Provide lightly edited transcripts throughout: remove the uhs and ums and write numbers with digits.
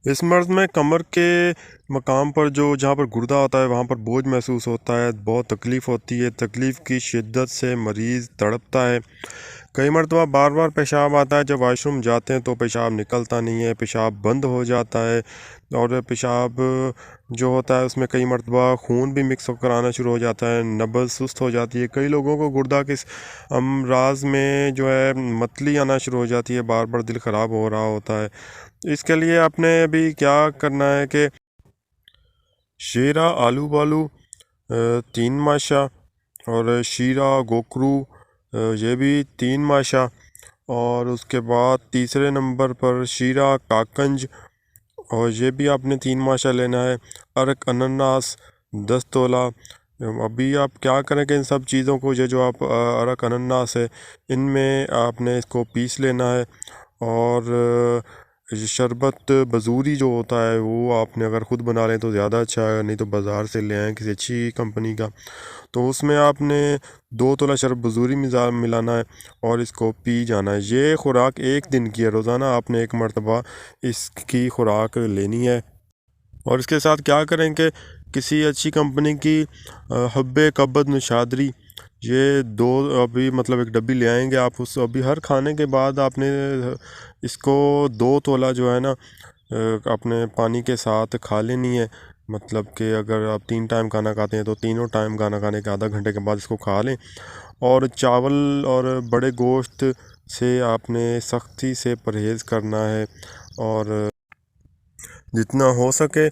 اس مرض میں کمر کے مقام پر جہاں پر گردہ ہوتا ہے وہاں پر بوجھ محسوس ہوتا ہے، بہت تکلیف ہوتی ہے، تکلیف کی شدت سے مریض تڑپتا ہے۔ کئی مرتبہ بار بار پیشاب آتا ہے، جب واش روم جاتے ہیں تو پیشاب نکلتا نہیں ہے، پیشاب بند ہو جاتا ہے، اور پیشاب جو ہوتا ہے اس میں کئی مرتبہ خون بھی مکس ہو کر آنا شروع ہو جاتا ہے، نبض سست ہو جاتی ہے۔ کئی لوگوں کو گردہ کے امراض میں جو ہے متلی آنا شروع ہو جاتی ہے، بار بار دل خراب ہو رہا ہوتا ہے۔ اس کے لیے آپ نے ابھی کیا کرنا ہے کہ شیرہ آلو بالو 3 ماشا، اور شیرہ گوکرو یہ بھی 3 ماشا، اور اس کے بعد تیسرے نمبر پر شیرہ کاکنج، اور یہ بھی آپ نے 3 ماشا لینا ہے۔ ارک انناس 10 تولہ۔ ابھی آپ کیا کریں کہ ان سب چیزوں کو، یہ جو آپ ارک انناس ہے ان میں آپ نے اس کو پیس لینا ہے، اور شربت بزوری جو ہوتا ہے وہ آپ نے اگر خود بنا لیں تو زیادہ اچھا ہے، نہیں تو بازار سے لے آئیں کسی اچھی کمپنی کا، تو اس میں آپ نے 2 تولہ شربت بزوری ملانا ہے اور اس کو پی جانا ہے۔ یہ خوراک 1 دن کی ہے، روزانہ آپ نے 1 مرتبہ اس کی خوراک لینی ہے۔ اور اس کے ساتھ کیا کریں کہ کسی اچھی کمپنی کی حب کبد نشادری، یہ 2 ابھی مطلب 1 ڈبی لے آئیں گے آپ، اس ابھی ہر کھانے کے بعد آپ نے اس کو 2 تولہ جو ہے نا اپنے پانی کے ساتھ کھا لینی ہے۔ مطلب کہ اگر آپ 3 ٹائم کھانا کھاتے ہیں تو تینوں ٹائم کھانا کھانے کے آدھا گھنٹے کے بعد اس کو کھا لیں۔ اور چاول اور بڑے گوشت سے آپ نے سختی سے پرہیز کرنا ہے، اور جتنا ہو سکے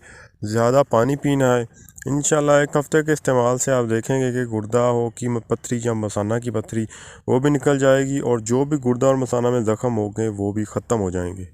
زیادہ پانی پینا ہے۔ انشاءاللہ 1 ہفتے کے استعمال سے آپ دیکھیں گے کہ گردہ ہو کی پتھری یا مثانہ کی پتھری وہ بھی نکل جائے گی، اور جو بھی گردہ اور مثانہ میں زخم ہو گئے وہ بھی ختم ہو جائیں گے۔